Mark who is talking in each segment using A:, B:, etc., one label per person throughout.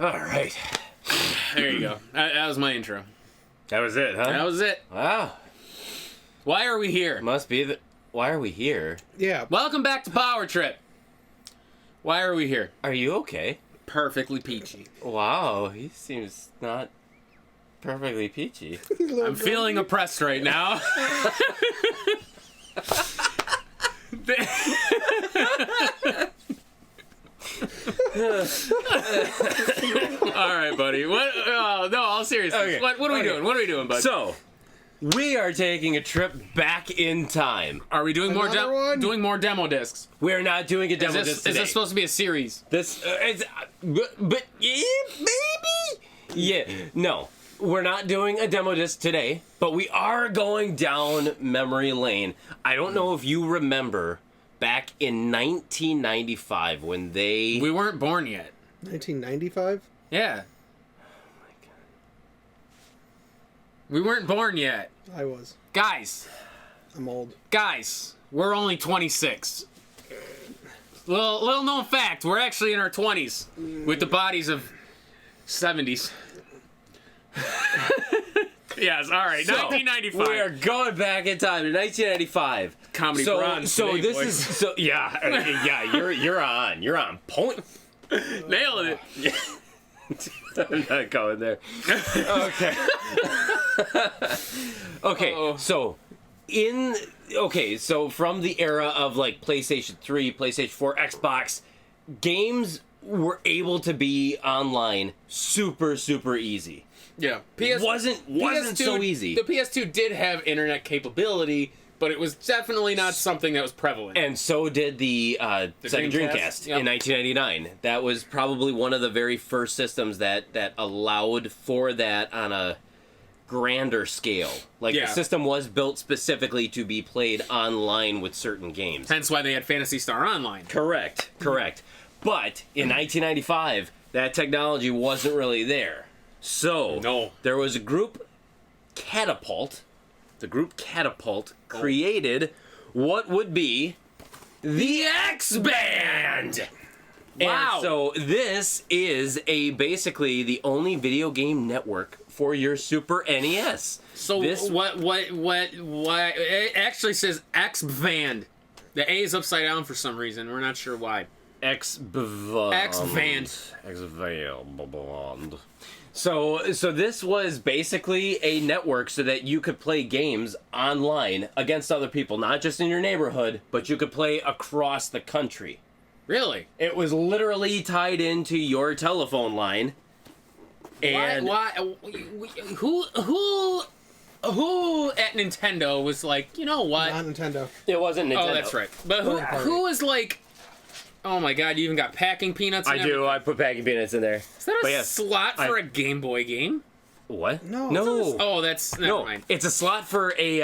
A: All right.
B: There you go. That was my intro.
A: That was it, huh?
B: That was it.
A: Wow.
B: Why are we here?
A: Must be the... Why are we here?
C: Yeah.
B: Welcome back to Power Trip. Why are we here?
A: Are you okay?
B: Perfectly peachy.
A: Wow, he seems not perfectly peachy.
B: I'm feeling oppressed right now. All right, buddy. What? No, all seriously.
A: Okay.
B: What are we doing? What are we doing, bud?
A: So, we are taking a trip back in time.
B: Are we doing
C: Another one?
B: doing more demo discs?
A: We're not doing a demo disc
B: Is
A: today.
B: this supposed to be a series?
A: This but yeah, maybe. Yeah, no, we're not doing a demo disc today, but we are going down memory lane. I don't know if you remember back in 1995 when they.
B: We weren't born yet.
C: 1995?
B: Yeah. We weren't born yet.
C: I was.
B: Guys,
C: I'm old.
B: we're only 26. Little known fact, we're actually in our 20s with the bodies of 70s. Yes, all right,
A: So,
B: 1995.
A: We are going back in time to 1995.
B: Comedy
A: so,
B: bronze
A: So
B: today,
A: this
B: boys.
A: is so yeah. You're on point.
B: Nailing it.
A: I'm not going there. Okay. Okay.
B: Uh-oh.
A: So from the era of like PlayStation 3, PlayStation 4, Xbox, games were able to be online super easy.
B: Yeah.
A: Wasn't so easy.
B: The PS2 did have internet capability, but it was definitely not something that was prevalent.
A: And so did the Sega Dreamcast
B: Yep.
A: in 1999. That was probably one of the very first systems that allowed for that on a grander scale. Like,
B: Yeah.
A: the system was built specifically to be played online with certain games.
B: Hence why they had Phantasy Star Online.
A: Correct. But in 1995, that technology wasn't really there. So,
B: No.
A: there was a group, Catapult. The group Catapult created what would be the Xband.
B: Wow.
A: And so this is basically the only video game network for your Super NES.
B: So
A: this
B: what? It actually says Xband. The A is upside down for some reason. We're not sure why.
A: Xband. So this was basically a network so that you could play games online against other people, not just in your neighborhood, but you could play across the country.
B: Really?
A: It was literally tied into your telephone line. And
B: Why? Who at Nintendo was like, you know what?
C: Not Nintendo.
A: it wasn't Nintendo.
B: Oh, that's right. But who is like? Oh my God! You even got packing peanuts.
A: I
B: and
A: do.
B: everything?
A: I put packing peanuts in there.
B: Is that a
A: But yes,
B: slot for a Game Boy game?
A: What?
C: No.
A: No.
B: Oh, that's never
A: No.
B: mind.
A: It's a slot for a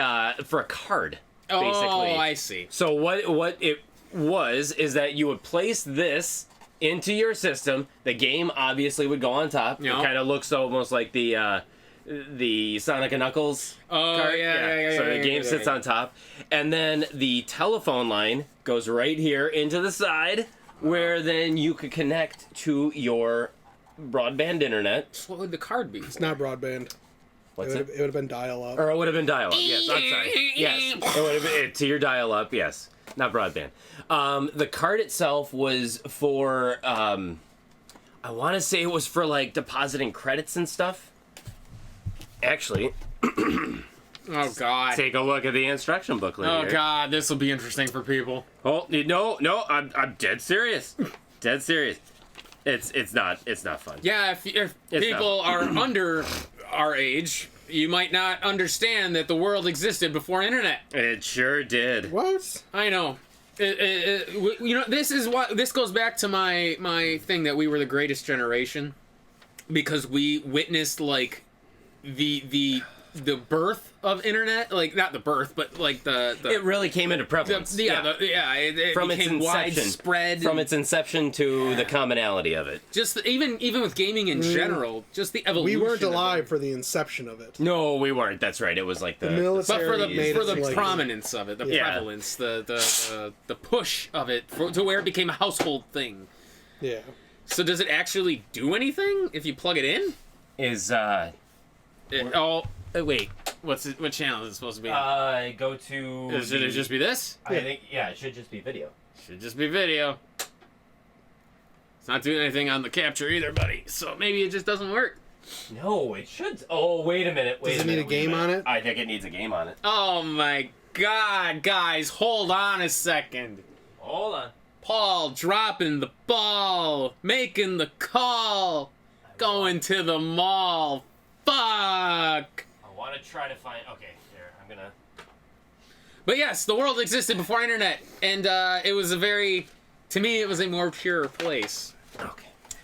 A: card. Basically.
B: Oh, I see.
A: So what it was is that you would place this into your system. The game obviously would go on top.
B: Yeah.
A: It kind of looks almost like the Sonic and Knuckles
B: Oh,
A: card.
B: yeah.
A: So the game sits on top, and then the telephone line goes right here into the side, where then you could connect to your broadband internet.
B: So what would the card be?
C: It's not broadband.
A: What's
C: It
A: it?
C: would have been dial-up.
A: Or it would have been dial-up. Yes, I'm sorry. Yes, it would have been to your dial-up. Yes, not broadband. The card itself was for, I want to say it was for like depositing credits and stuff. Actually,
B: Oh God.
A: take a look at the instruction booklet.
B: Oh
A: here.
B: God, this will be interesting for people.
A: Oh no, I'm dead serious. Dead serious. It's not fun.
B: Yeah, if
A: It's
B: people
A: not.
B: are under our age, you might not understand that the world existed before internet.
A: It sure did.
C: What?
B: I know. You know, this goes back to my thing that we were the greatest generation because we witnessed like the birth of internet, like not the birth, but like the
A: It really came into prevalence.
B: it
A: From its
B: became
A: inception,
B: widespread.
A: from its inception to the commonality of it.
B: just even with gaming in general, just the evolution.
C: We weren't
B: of it.
C: alive for the inception of it.
A: No, we weren't. That's right. It was like the
C: military
B: But for
C: made
B: the
C: it like-
B: prominence of it, the
A: Yeah.
B: prevalence, the push of it to where it became a household thing.
C: Yeah.
B: So does it actually do anything if you plug it in?
A: Is
B: Wait. What channel is it supposed to be on?
A: go to.
B: Should it just be this?
A: I think it should just be video.
B: Should just be video. It's not doing anything on the capture either, buddy. So maybe it just doesn't work.
A: No, it should. Oh, wait a minute.
C: Does it need a game on it?
A: I think it needs a game on it.
B: Oh my God, guys, hold on a second.
A: Hold on.
B: Paul dropping the ball, making the call, going to the mall. Fuck.
A: I want to try to find. Okay, here I'm gonna.
B: But yes, the world existed before internet, and it was to me, it was a more pure place.
A: Okay.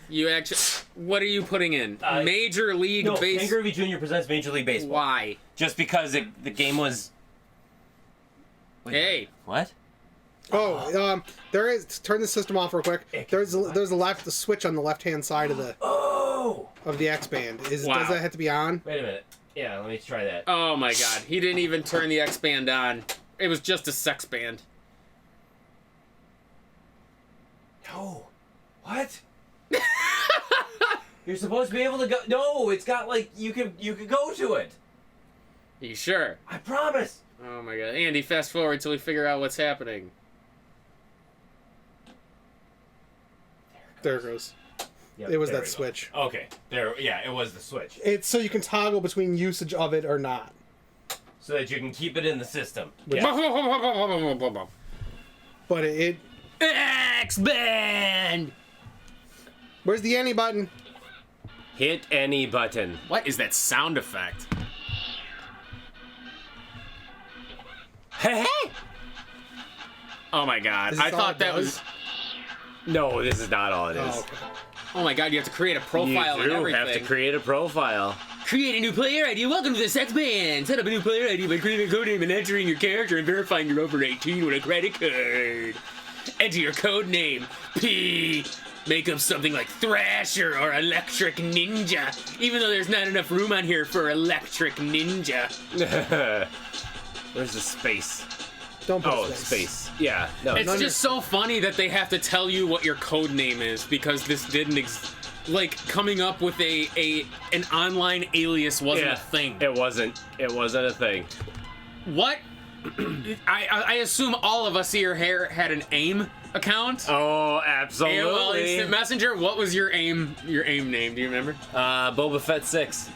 B: You actually, what are you putting in? Major League
A: No,
B: Baseball.
A: Ken Griffey Jr. presents Major League Baseball.
B: Why?
A: Just because the game was. Wait,
B: Hey.
A: What?
C: Oh, there is. Turn the system off real quick. There's the switch on the left hand side of the Xband.
B: Wow.
C: Does that have to be on?
A: Wait a minute. Yeah, let me try that.
B: Oh my God, he didn't even turn the Xband on. It was just a sex band.
A: No. What? You're supposed to be able to go. No, it's got like you could go to it.
B: Are you sure?
A: I promise.
B: Oh my God, Andy, fast forward till we figure out what's happening.
C: There it goes.
A: Yep,
C: It was
A: there
C: that
A: we go.
C: switch.
A: Okay, there. Yeah, it was the switch,
C: It's so you can toggle between usage of it or not.
A: so that you can keep it in the system.
C: But it.
B: Xband.
C: Where's the any button?
A: Hit any button.
B: What is that sound effect?
A: Hey!
B: Oh my God,
C: Is
B: I
C: this all
B: thought
C: it
B: that
C: does?
B: was.
A: No, this is not all it is.
C: Oh, okay.
B: Oh my God, you have to create a profile
A: you
B: and
A: do
B: everything.
A: have to create a profile.
B: Create a new player ID. Welcome to the Sex Band. Set up a new player ID by creating a code name and entering your character and verifying you're over 18 with a credit card. Enter your code name, P. Make up something like Thrasher or Electric Ninja, even though there's not enough room on here for Electric Ninja.
A: Where's the space?
C: Don't put
A: Oh,
C: space.
A: space. Yeah. No.
B: It's just so funny that they have to tell you what your code name is because this didn't like coming up with an online alias wasn't a thing.
A: It wasn't. It wasn't a thing.
B: What? I assume all of us here had an AIM account.
A: Oh, absolutely.
B: AOL Instant Messenger. What was your AIM name? Do you remember?
A: Boba Fett 6.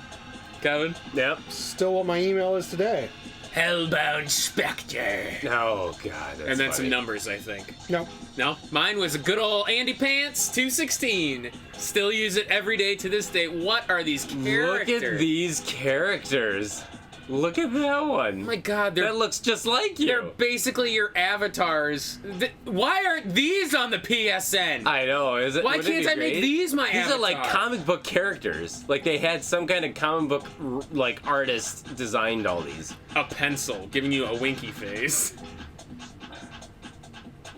B: Kevin?
A: Yep.
C: Still what my email is today.
B: Hellbound Spectre.
A: Oh God. That's
B: And then
A: funny.
B: some numbers, I think.
C: No.
B: No, mine was a good old Andy Pants 216. Still use it every day to this day. What are these characters?
A: Look at these characters. Look at that one.
B: Oh my God,
A: That looks just like you.
B: they're basically your avatars. Why aren't these on the PSN?
A: I know. Is it?
B: Why
A: wouldn't it
B: can't
A: be
B: I make
A: great?
B: these my
A: These are like
B: avatar?
A: comic book characters. Like they had some kind of comic book like artist designed all these.
B: A pencil giving you a winky face.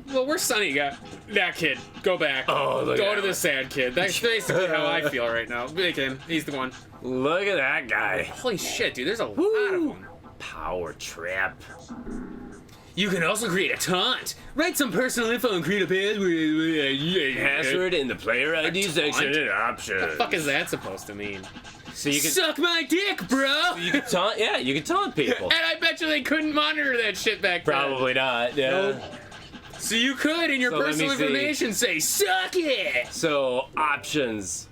B: Well, where's Sonny? Got that kid. Go back.
A: Oh, look
B: Go
A: at
B: to
A: that
B: the sad kid. That's basically how I feel right now. Make him. He's the one.
A: Look at that guy.
B: Holy shit, dude. There's a lot of
A: Woo.
B: them.
A: Power trap.
B: You can also create a taunt. Write some personal info and create a password.
A: Password in the player ID section and options.
B: What the fuck is that supposed to mean?
A: So you can
B: Suck my dick, bro!
A: you can taunt. Yeah, you can taunt people.
B: And I bet you they couldn't monitor that shit back then.
A: Probably not. Yeah.
C: Nope.
B: So you could, in your
A: So let
B: personal
A: me see.
B: information, say, suck it!
A: So options.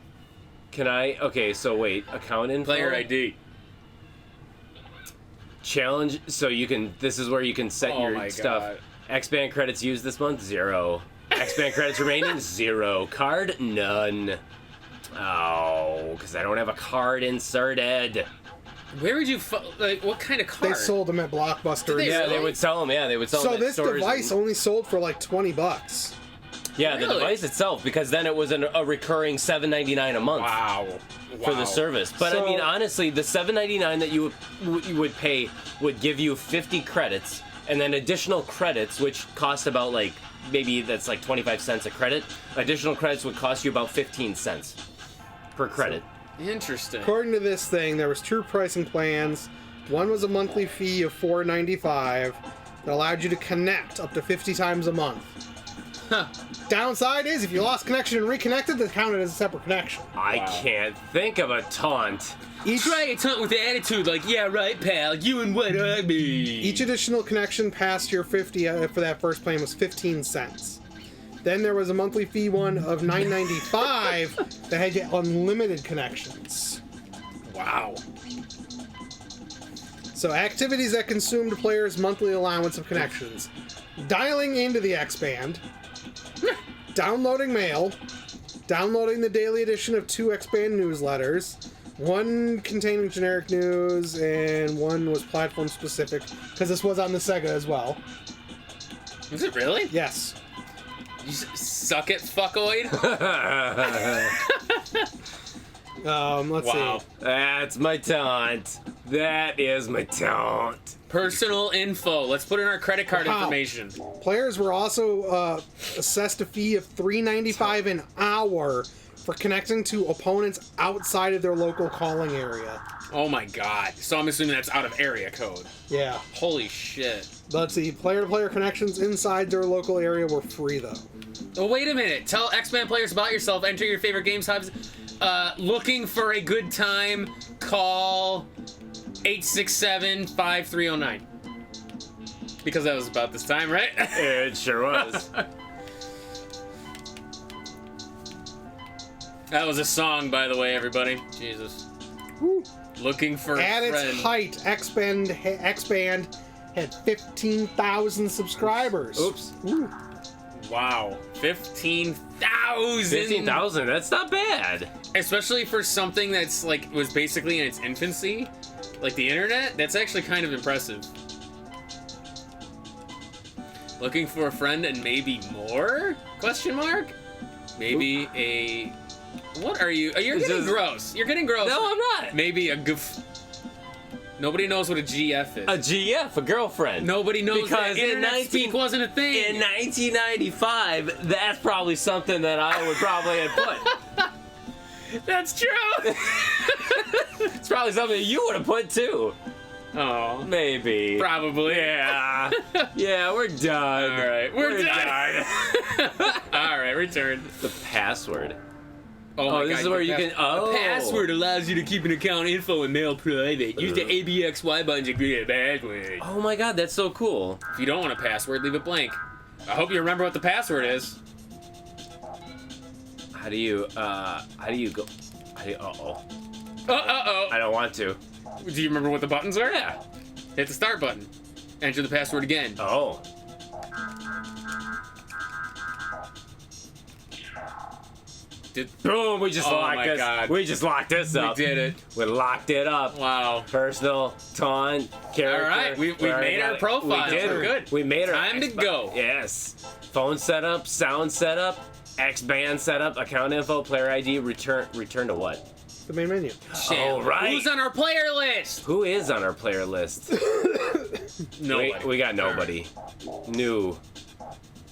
A: Can I? Okay. So wait. Account info.
B: Player ID.
A: Challenge. So you can. This is where you can set
B: Oh
A: your
B: my
A: stuff.
B: God.
A: Xband credits used this month 0. Xband credits remaining 0. Card none. Oh, because I don't have a card inserted.
B: Where would you, like, what kind of
C: They
B: card?
C: sold them at Blockbuster.
B: Did they
A: Yeah,
B: really?
A: they would sell them. Yeah, they would sell
C: So
A: them.
C: this device only sold for like $20.
A: Yeah, the
B: Really?
A: device itself, because then it was a recurring $7.99 a month.
B: Wow.
A: For the service. But I
C: So-
A: mean, honestly, the $7.99 that you would pay would give you 50 credits, and then additional credits, which cost about like maybe that's like 25 cents a credit. Additional credits would cost you about 15 cents per credit.
B: Interesting.
C: According to this thing, there was two pricing plans. One was a monthly fee of $4.95 that allowed you to connect up to 50 times a month. Downside is if you lost connection and reconnected, that's counted as a separate connection.
A: I can't think of a taunt.
B: Try a taunt with the attitude like, yeah, right, pal, you and what I mean.
C: Each additional connection past your 50 for that first plan was 15 cents. Then there was a monthly fee one of $9.95 that had you unlimited connections.
B: Wow.
C: So activities that consumed players' monthly allowance of connections. Dialing into the Xband, downloading mail, downloading the daily edition of 2 Xband newsletters, one containing generic news, and one was platform specific, because this was on the Sega as well.
B: Is it really?
C: Yes.
B: You suck it, fuckoid?
C: Let's
B: Wow.
C: see.
A: That's my taunt. That is my taunt.
B: Personal info. Let's put in our credit card
C: Wow.
B: information.
C: Players were also assessed a fee of $3.95 an hour for connecting to opponents outside of their local calling area.
B: Oh my god. So I'm assuming that's out of area code.
C: Yeah.
B: Holy shit.
C: Let's see. Player-to-player connections inside their local area were free, though.
B: Oh, wait a minute. Tell Xband players about yourself. Enter your favorite games hubs. Looking for a good time, call 867-5309. Because that was about this time, right?
A: It sure was.
B: That was a song, by the way, everybody. Jesus.
C: Woo.
B: Looking for
C: At
B: a
C: its
B: friend.
C: height, Xband had 15,000 subscribers.
A: Oops.
C: Ooh.
B: Wow. 15,000!
A: 15,000, that's not bad.
B: Especially for something that's, like, was basically in its infancy. Like the internet. That's actually kind of impressive. Looking for a friend and maybe more? Question mark? Maybe a... What are you? You're getting gross. You're getting gross.
A: No, I'm not.
B: Maybe a goof. Nobody knows what a GF is.
A: A GF, a girlfriend.
B: Nobody knows
A: Because
B: that internet speak wasn't a thing.
A: In 1995, that's probably something that I would probably have put.
B: That's true.
A: It's probably something you would have put too.
B: Oh,
A: Maybe.
B: probably.
A: Yeah. Yeah, we're done.
B: All right, we're done. All right, return.
A: The password.
B: Oh, my
A: this
B: God,
A: is where
B: the
A: you can. Oh.
B: The password allows you to keep an account info and mail private. Use the ABXY button to create a password.
A: Oh my god, that's so cool.
B: If you don't want a password, leave it blank. I hope you remember what the password is.
A: How do you go? Uh-oh.
B: Uh-oh.
A: I don't want to.
B: Do you remember what the buttons are?
A: Yeah.
B: Hit the start button. Enter the password again.
A: Oh. Boom, we just
B: Oh
A: locked
B: my
A: this.
B: God.
A: We just locked this
B: We
A: up.
B: did it.
A: We locked it up.
B: Wow.
A: Personal, taunt, character.
B: All right, we
A: already
B: made our
A: got it.
B: profile.
A: We did.
B: We're good.
A: We made our
B: Time to go.
A: Yes. Phone setup, sound setup, Xband setup, account info, player ID, return to what?
C: The main menu.
A: Oh, right.
B: Who's on our player list?
A: Who is on our player list?
B: Nobody.
A: We got nobody. New.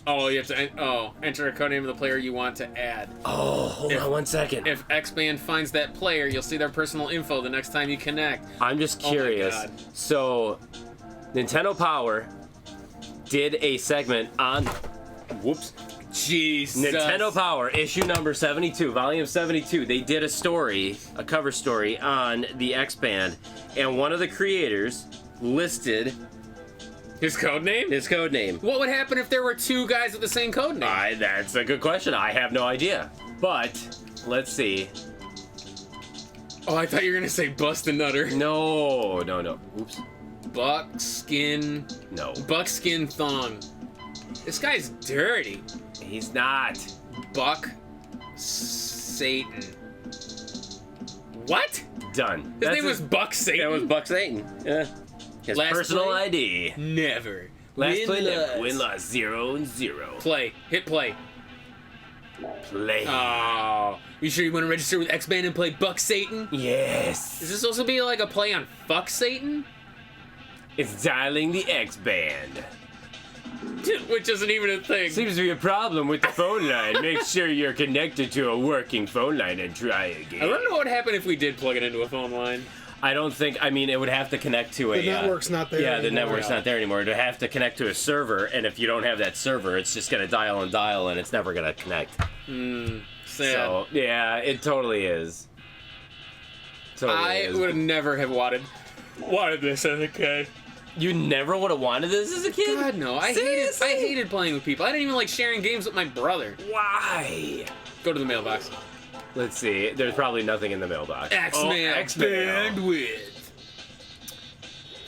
B: Oh, you have to enter a code name of the player you want to add.
A: Oh, hold on 1 second.
B: If Xband finds that player, you'll see their personal info the next time you connect.
A: I'm just
B: Oh my
A: curious.
B: God.
A: So, Nintendo Power did a segment on. Whoops.
B: Jesus.
A: Nintendo Power, issue number 72, volume 72. They did a story, a cover story on the Xband, and one of the creators listed
B: His code name?
A: his code name.
B: What would happen if there were two guys with the same code name?
A: That's a good question. I have no idea. But, let's see.
B: Oh, I thought you were gonna say Bust a Nutter.
A: No. Oops.
B: Buckskin Thong. This guy's dirty.
A: He's not.
B: Buck Satan. What?
A: Done.
B: His name was Buck Satan?
A: That was Buck Satan. Yeah. His
B: Last
A: personal
B: play?
A: ID.
B: Never.
A: Last play, never.
B: Win-loss.
A: Win-loss 0-0.
B: Play. Hit play.
A: Play.
B: Oh. You sure you want to register with Xband and play Buck Satan?
A: Yes.
B: Is this supposed to be like a play on Fuck Satan?
A: It's dialing the Xband.
B: Which isn't even a thing.
A: Seems to be a problem with the phone line. Make sure you're connected to a working phone line and try again.
B: I don't know what would happen if we did plug it into a phone line.
A: I don't think. I mean, it would have to connect to
C: The network's not there
A: Yeah, the
C: anymore.
A: network's not there anymore. It would have to connect to a server, and if you don't have that server, it's just gonna dial, and it's never gonna connect.
B: Sad.
A: So yeah, it totally is.
B: I would never have wanted this as a kid.
A: You never would have wanted this as a kid?
B: God no, I
A: Seriously?
B: hated playing with people. I didn't even like sharing games with my brother.
A: Why?
B: Go to the mailbox.
A: Let's see. There's probably nothing in the mailbox.
B: X-Mail.
A: X-Mail.
B: Bandwidth.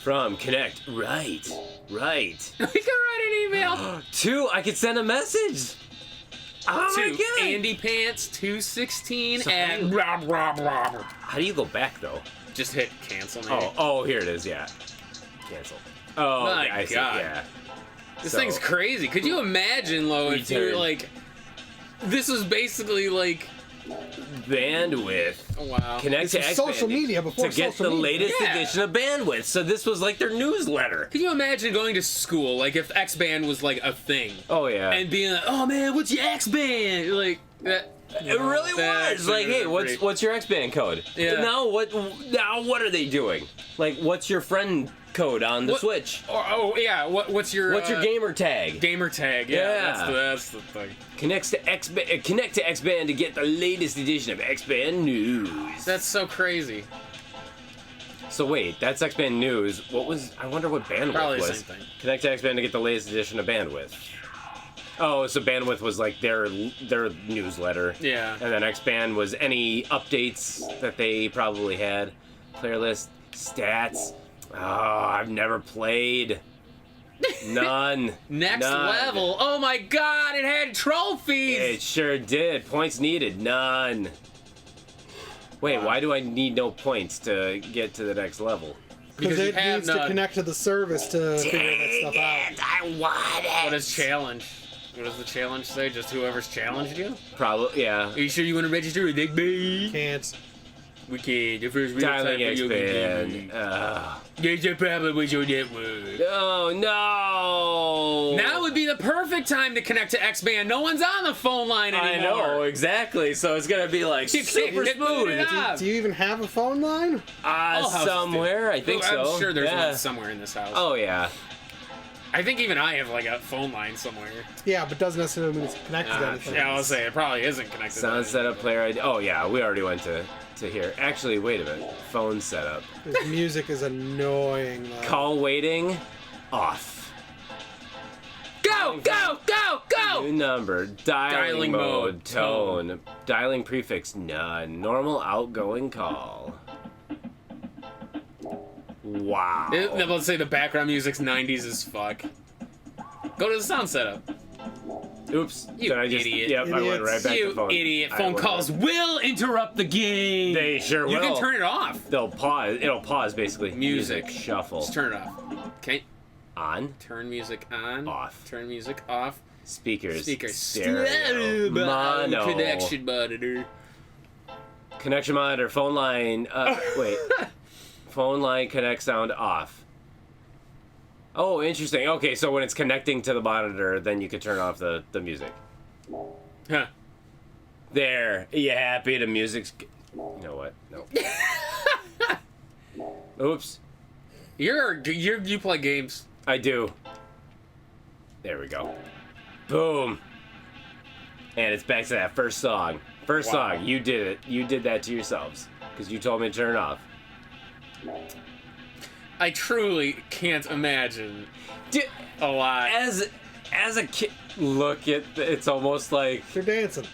A: From Connect. Right. Right.
B: We can write an email.
A: 2, I could send a message. Oh my
B: to
A: god.
B: Andy Pants 216
A: So
B: at
A: How do you go back though?
B: just hit cancel. Maybe.
A: Oh, here it is. Yeah. Cancel. Oh,
B: My
A: okay, I see.
B: God.
A: Yeah.
B: This
A: So-
B: thing's crazy. Could you imagine, Lo, if you were
A: Return.
B: like, this was basically like,
A: Bandwidth.
B: oh, wow.
A: Connect to
C: It's
A: Xband
C: social media before
A: to get
C: social
A: the
C: media.
A: latest
B: Yeah.
A: edition of Bandwidth. So this was like their newsletter.
B: Could you imagine going to school, like if Xband was like a thing,
A: Oh yeah.
B: and being like, oh man, what's your Xband? Like that.
A: it really
B: that
A: was like, hey,
B: pretty-
A: what's your Xband code?
B: Yeah.
A: Now what are they doing? Like, what's your friend code on the
B: What-
A: Switch?
B: Oh yeah, what's your
A: Gamer tag?
B: gamer tag? Yeah,
A: Yeah.
B: That's the thing.
A: Connect to Xband to get the latest edition of Xband News.
B: That's so crazy.
A: So wait, that's Xband News. What was? I wonder what Bandwidth
B: Probably the
A: was.
B: same thing.
A: Connect to Xband to get the latest edition of Bandwidth. Oh, so Bandwidth was like their newsletter.
B: Yeah.
A: And then Xband was any updates that they probably had. Player list, stats. Oh, I've never played. None.
B: Next
A: None.
B: level. Oh my god, it had trophies.
A: It sure did. Points needed. None. Wait, why do I need no points to get to the next level?
C: Because
B: you
C: it
B: have
C: needs to
B: none.
C: connect to the service to figure that stuff out.
A: I want it.
B: What is challenge? What does the challenge say? Just whoever's challenged you?
A: Probably, yeah.
B: Are you sure you want to register with Xband?
C: Can't.
B: We can. The first real time
A: Dialing
B: video
A: Xband.
B: game.
A: Ugh.
B: There's a problem with your network.
A: Oh no!
B: Now would be the perfect time to connect to Xband. No one's on the phone line
A: I
B: anymore.
A: know exactly. So it's gonna be like
B: You
A: super
B: can't get
A: smooth.
B: it up.
C: Do you even have a phone line?
B: All houses
A: Somewhere,
B: do.
A: I think so.
B: I'm sure there's
A: yeah.
B: one somewhere in this house.
A: Oh yeah.
B: I think even I have like a phone line somewhere.
C: Yeah, but doesn't necessarily mean it's connected to anything.
B: Yeah, I'll say it probably isn't connected.
A: Sound
B: to
A: setup, player ID. Oh yeah, we already went to here. Actually, wait a minute. Phone setup.
C: This music is annoying. Though.
A: Call waiting. Off.
B: Go, go, go, go!
A: New number. Dialing mode. Tone. Dialing prefix. None. Normal outgoing call. Wow.
B: Let's say the background music's 90s as fuck. Go to the sound setup.
A: Oops.
B: You
A: Did I just,
B: idiot.
A: Yep, I went right back to
B: You
A: phone.
B: idiot.
A: I
B: Phone
A: went
B: calls
A: right-
B: will interrupt the game.
A: They sure will.
B: You can turn it off.
A: They'll pause. It'll pause basically.
B: Music.
A: Shuffle.
B: Just turn it off. Okay.
A: On.
B: Turn music on.
A: Off.
B: Turn music off.
A: Speakers.
B: Speakers.
A: Stereo. Mono.
B: Connection monitor.
A: Connection monitor. Phone line. Wait. Phone line connect sound off. Oh, interesting. Okay, so when it's connecting to the monitor, then you can turn off the music.
B: Huh.
A: There. You happy? The music's... You know what? No. Oops.
B: You play games.
A: I do. There we go. Boom. And it's back to that first song. First
B: Wow.
A: song. You did it. You did that to yourselves. Because you told me to turn it off.
B: I truly can't imagine a lot.
A: As a kid, look at... It's almost like...
C: They're dancing.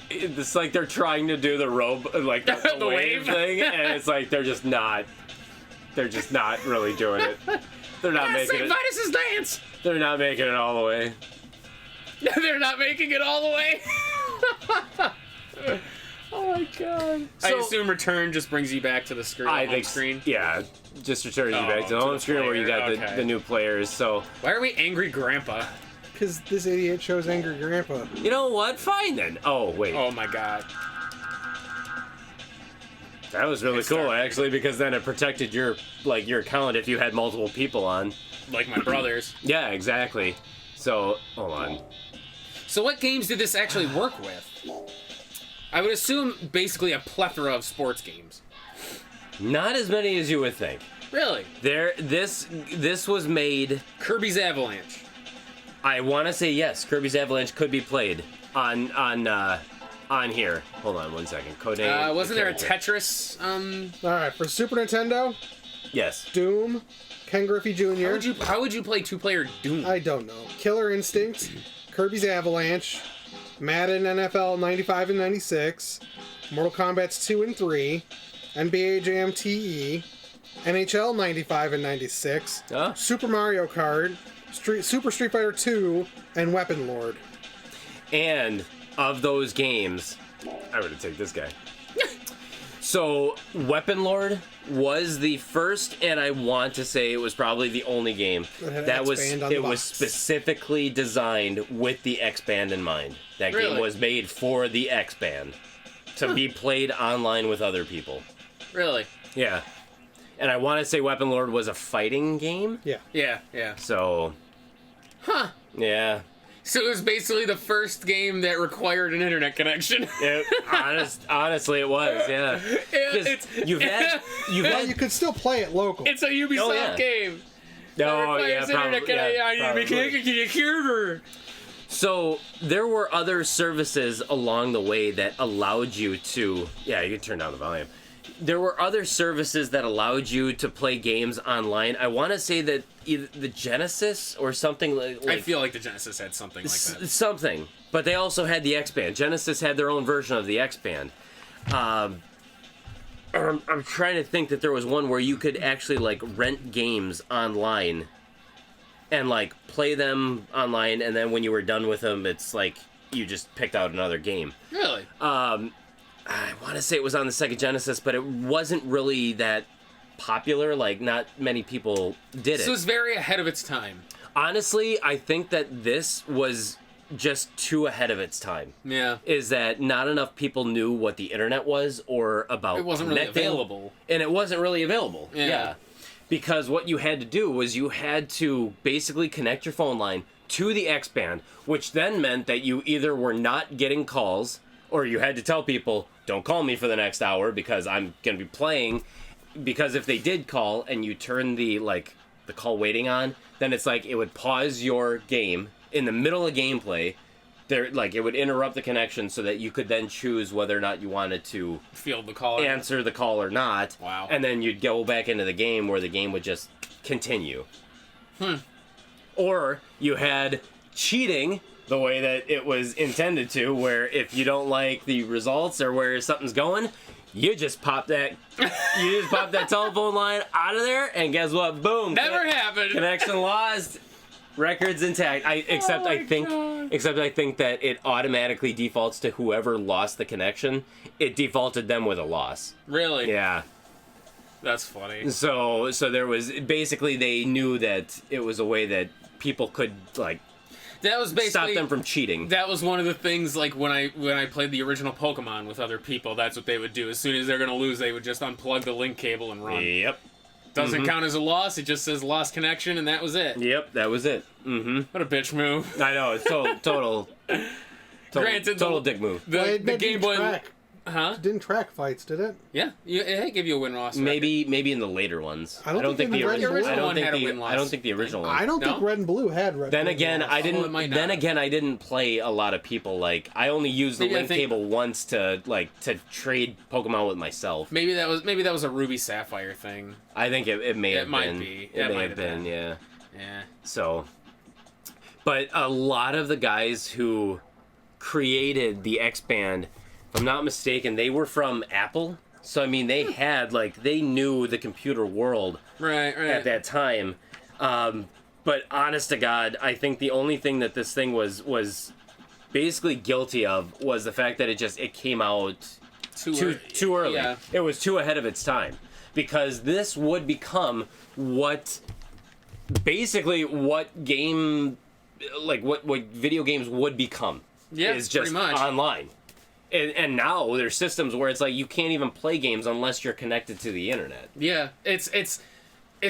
A: It's like they're trying to do the like the
B: The
A: wave
B: wave?
A: thing, and it's like they're just not really doing it. They're not making
B: St.
A: it.
B: Vitus's dance.
A: They're not making it all the way.
B: They're not making it all the way. Oh my god. I
A: So-
B: assume return just brings you back to the screen.
A: I
B: home
A: think
B: screen.
A: yeah, just returns you
B: Oh,
A: back to the
B: to
A: home
B: the
A: screen where you got
B: player, okay.
A: the new players. So
B: Why are we angry, Grandpa?
C: Because this idiot shows Angry Grandpa.
A: you know what? Fine then. Oh wait,
B: Oh my god.
A: that was really
B: It
A: cool
B: started.
A: actually because then it protected your account if you had multiple people on.
B: Like my brothers.
A: Yeah, exactly. So hold on.
B: So what games did this actually work with? I would assume basically a plethora of sports games.
A: Not as many as you would think.
B: Really?
A: This was made.
B: Kirby's Avalanche.
A: I want to say yes. Kirby's Avalanche could be played on here. Hold on 1 second. Codename.
B: Wasn't there a
A: character.
B: Tetris?
C: All right, for Super Nintendo,
A: Yes.
C: Doom, Ken Griffey Jr.
B: How would you play two-player Doom?
C: I don't know. Killer Instinct, Kirby's Avalanche, Madden NFL 95 and 96, Mortal Kombat's 2 and 3, NBA Jam TE, NHL 95 and 96,
A: Huh?
C: Super Mario Kart, Super Street Fighter 2, and Weapon Lord.
A: And of those games, I would take this guy. So, Weapon Lord was the first, and I want to say it was probably the only game that was
C: Xband on the box.
A: specifically designed with the Xband in mind. That game
B: Really?
A: was made for the Xband to be played online with other people.
B: Really?
A: Yeah. And I want to say Weapon Lord was a fighting game.
C: Yeah.
B: Yeah.
A: So,
B: Huh.
A: yeah.
B: So it was basically the first game that required an internet connection.
A: Honestly, it was, yeah. 'Cause you've had
C: Well, you could still play it local.
B: It's a Ubisoft
A: Oh, yeah.
B: game.
A: no, yeah,
B: Requires internet
A: probably, yeah,
B: connection. I need to be
A: probably.
B: connected to your computer.
A: So there were other services along the way that allowed you to. Yeah, you can turn down the volume. There were other services that allowed you to play games online. I want to say that either the Genesis or something like.
B: I feel like the Genesis had something like that.
A: Something, but they also had the Xband. Genesis had their own version of the Xband. I'm trying to think that there was one where you could actually like rent games online and like play them online, and then when you were done with them, it's like you just picked out another game.
B: Really?
A: I want to say it was on the Sega Genesis, but it wasn't really that popular. Like, not many people did it.
B: So it was very ahead of its time.
A: Honestly, I think that this was just too ahead of its time.
B: Yeah.
A: Is that not enough people knew what the internet was or about
B: It wasn't really
A: connecting,
B: available.
A: and it wasn't really available.
B: Yeah.
A: Because what you had to do was you had to basically connect your phone line to the Xband, which then meant that you either were not getting calls or you had to tell people, don't call me for the next hour because I'm going to be playing. Because if they did call and you turn the call waiting on, then it's like it would pause your game in the middle of gameplay. It would interrupt the connection so that you could then choose whether or not you wanted to
B: Field the call.
A: answer the call or not.
B: Wow.
A: And then you'd go back into the game where the game would just continue. Or you had cheating the way that it was intended to, where if you don't like the results or where something's going, you just pop that telephone line out of there, and guess what? Boom.
B: Never happened.
A: Connection lost. Records intact. Except I think that it automatically defaults to whoever lost the connection. It defaulted them with a loss.
B: Really?
A: Yeah.
B: That's funny.
A: So there was basically, they knew that it was a way that people could
B: That was basically
A: stop them from cheating.
B: That was one of the things, like when I played the original Pokemon with other people, that's what they would do. As soon as they're gonna lose, they would just unplug the link cable and run.
A: Yep.
B: Doesn't count as a loss, it just says lost connection, and that was it.
A: Yep, that was it. Mm-hmm.
B: What a bitch move.
A: I know, it's total
B: Granted,
A: dick move.
C: Well,
B: The
C: it
B: Game
C: didn't
B: Boy...
C: track.
B: Huh?
C: Didn't track fights, did it?
B: Yeah, it gave you a win-loss record.
A: Maybe in the later ones.
C: I don't think in the Red and Blue-
B: original one had a win-loss.
A: I don't think the original one.
C: I don't
B: No?
C: think Red and Blue had Red.
A: Then
C: Blue
A: again,
C: loss.
A: I
B: it
A: didn't.
B: might
A: Then
B: not.
A: again, I didn't play a lot of people. I only used the
B: Maybe I
A: link
B: think-
A: cable once to trade Pokemon with myself.
B: Maybe that was a Ruby Sapphire thing.
A: I think it may have
B: might
A: been.
B: be.
A: It
B: That
A: may
B: might
A: have
B: have
A: been.
B: been.
A: Yeah.
B: Yeah.
A: So, but a lot of the guys who created the Xband, if I'm not mistaken, they were from Apple. So I mean, they had they knew the computer world
B: Right.
A: at that time. But honest to God, I think the only thing that this thing was basically guilty of was the fact that it came out too early.
B: Yeah.
A: It was too ahead of its time, because this would become what game, what video games would become.
B: Yeah,
A: is just
B: pretty much.
A: online. And now there's systems where it's you can't even play games unless you're connected to the internet.
B: Yeah, it's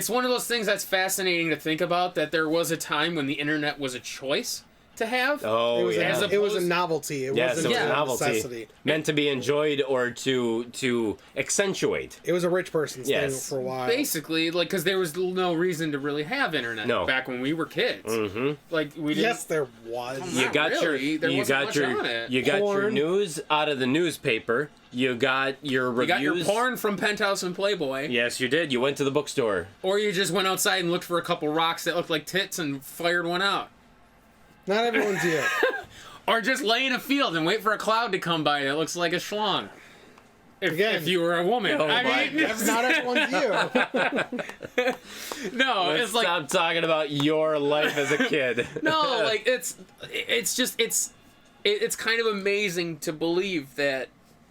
B: one of those things that's fascinating to think about, that there was a time when the internet was a choice to have.
A: Oh,
C: it
A: yeah.
C: was a novelty. It
A: Yes,
C: wasn't
A: it was a
C: a
A: novelty.
C: necessity.
A: Meant to be enjoyed or to accentuate.
C: It was a rich person's
A: Yes.
C: thing for a while.
B: Basically, like, because there was no reason to really have internet
A: No.
B: back when we were kids.
A: Mm-hmm.
B: Like, we didn't.
C: Yes, there was.
B: Not
A: You got
B: really. There
A: you
B: wasn't
A: got
B: much
A: your
B: on it.
A: you got your
C: Porn.
A: news out of the newspaper. You got your reviews.
B: You got your porn from Penthouse and Playboy.
A: Yes, you did. You went to the bookstore.
B: Or you just went outside and looked for a couple rocks that looked like tits and fired one out.
C: Not everyone's you.
B: Or just lay in a field and wait for a cloud to come by that looks like a schlong. If you were a woman.
A: Oh
B: I
A: my
B: mean,
C: That's not everyone's you.
B: no,
A: Let's
B: it's like
A: stop talking about your life as a kid.
B: no, like it's kind of amazing to believe that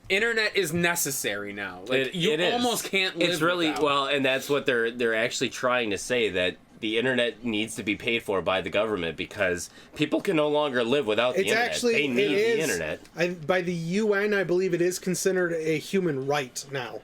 B: internet is necessary now. Like you
A: It is.
B: almost can't live
A: It's really
B: without.
A: well, and that's what they're actually trying to say, that the internet needs to be paid for by the government because people can no longer live without the
C: It's
A: internet.
C: actually
A: They need
C: it is,
A: the internet.
C: By the UN, I believe it is considered a human right now.